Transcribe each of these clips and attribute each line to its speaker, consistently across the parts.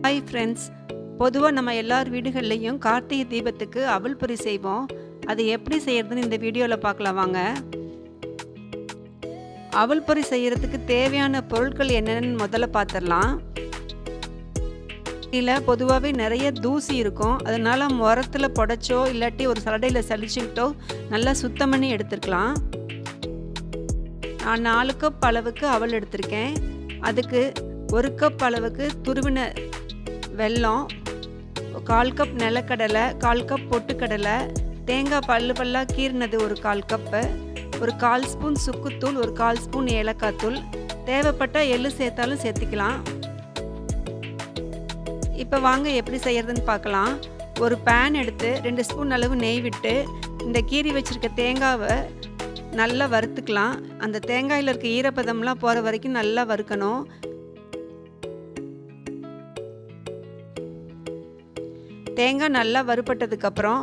Speaker 1: Hi friends, பொதுவாக நம்ம எல்லார் வீடுகள்லையும் கார்த்திகை தீபத்துக்கு அவல் பொரி செய்வோம். அது எப்படி செய்யறதுன்னு இந்த வீடியோவில் பார்க்கலாம் வாங்க. அவல் பொரி செய்யறதுக்கு தேவையான பொருட்கள் என்னென்னு முதல்ல பார்த்துடலாம். இதில் பொதுவாகவே நிறைய தூசி இருக்கும். அதனால முரத்தில் புடைச்சோ இல்லாட்டி ஒரு சலடையில் சலிச்சுக்கிட்டோ நல்லா சுத்தம் பண்ணி எடுத்துக்கலாம். நான் 4 கப் அளவுக்கு அவல் எடுத்திருக்கேன். அதுக்கு 1 கப் அளவுக்கு துருவின வெல்லம், 1/4 கப் நிலக்கடலை, 1/4 கப் பொட்டுக்கடலை, தேங்காய் பல்லாக கீறினது 1/4 கப்பு, ஒரு 1/4 ஸ்பூன் சுக்குத்தூள், ஒரு 1/4 ஸ்பூன் ஏலக்காய் தூள், தேவைப்பட்டால் எள்ளு சேர்த்தாலும் சேர்த்துக்கலாம். இப்போ வாங்க எப்படி செய்யறதுன்னு பார்க்கலாம். ஒரு பேன் எடுத்து 2 ஸ்பூன் அளவு நெய் விட்டு இந்த கீறி வச்சுருக்க தேங்காவை நல்லா வறுத்துக்கலாம். அந்த தேங்காயில் இருக்க ஈரப்பதம்லாம் போகிற வரைக்கும் நல்லா வறுக்கணும். தேங்காய் நல்லா வறுபட்டதுக்கப்புறம்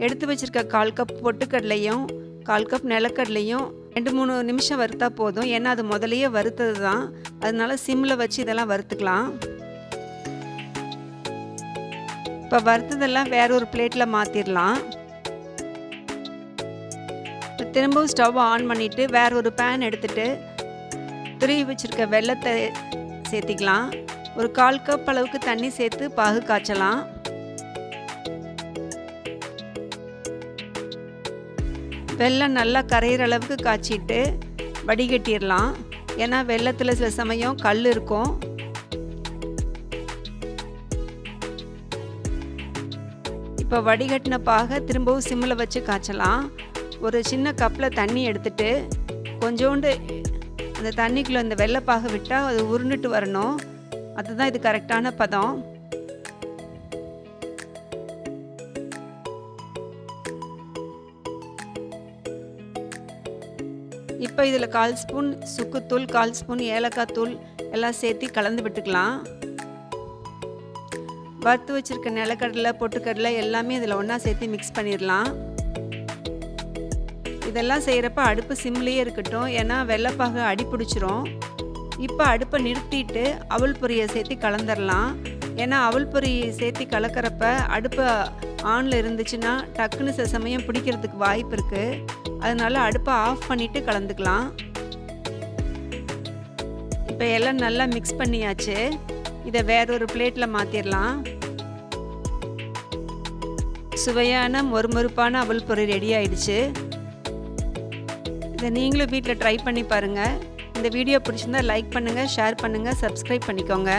Speaker 1: எடுத்து வச்சுருக்க 1/4 கப் பொட்டுக்கடலையும் 1/4 கப் நிலக்கடலையும் 2-3 நிமிஷம் வறுத்தா போதும். ஏன்னா அது முதலையே வறுத்தது தான், அதனால சிம்மில் வச்சு இதெல்லாம் வறுத்துக்கலாம். இப்போ வறுத்ததெல்லாம் வேற ஒரு பிளேட்டில் மாற்றிடலாம். இப்போ திரும்பவும் ஸ்டவ் ஆன் பண்ணிவிட்டு வேற ஒரு பேன் எடுத்துகிட்டு துருவி வச்சுருக்க வெல்லத்தை சேர்த்திக்கலாம். ஒரு 1/4 கப் அளவுக்கு தண்ணி சேர்த்து பாகு காய்ச்சலாம். வெல்லம் நல்லா கரையிற அளவுக்கு காய்ச்சிட்டு வடிகட்டிடலாம். ஏன்னா வெல்லத்தில் சில சமயம் கல் இருக்கும். இப்போ வடிகட்டின பாக திரும்பவும் சிம்மில் வச்சு காய்ச்சலாம். ஒரு சின்ன கப்பில் தண்ணி எடுத்துட்டு கொஞ்சோண்டு அந்த தண்ணிக்குள்ளே இந்த வெள்ளைப்பாக விட்டால் அது உருண்டுட்டு வரணும். அதுதான் இது கரெக்டான பதம். இப்போ இதில் 1/4 ஸ்பூன் சுக்குத்தூள், 1/4 ஸ்பூன் ஏலக்காய் தூள் எல்லாம் சேர்த்து கலந்து விட்டுக்கலாம். வறுத்து வச்சுருக்க நிலக்கடலை, பொட்டுக்கடலை எல்லாமே இதில் ஒன்றா சேர்த்து மிக்ஸ் பண்ணிடலாம். இதெல்லாம் செய்கிறப்ப அடுப்பு சிம்லேயே இருக்கட்டும், ஏன்னா வெள்ளைப்பாகு அடி பிடிச்சிரும். இப்போ அடுப்பை நிறுத்திட்டு அவல் பொரியை சேர்த்து கலந்துடலாம். ஏன்னா அவல் பொரி சேர்த்து கலக்கிறப்ப அடுப்பு ஆனில் இருந்துச்சுன்னா டக்குன்னு சில சமயம் பிடிக்கிறதுக்கு வாய்ப்பு இருக்குது. அதனால அடுப்பை ஆஃப் பண்ணிவிட்டு கலந்துக்கலாம். இப்போ எல்லாம் நல்லா மிக்ஸ் பண்ணியாச்சு. இதை வேற ஒரு பிளேட்டில் மாற்றிடலாம். சுவையான மொறுமொறுப்பான அவல் பொரி ரெடி ஆயிடுச்சு. இதை நீங்களும் வீட்டில் ட்ரை பண்ணி பாருங்கள். இந்த வீடியோ பிடிச்சிருந்தா லைக் பண்ணுங்கள், ஷேர் பண்ணுங்கள், சப்ஸ்கிரைப் பண்ணிக்கோங்க.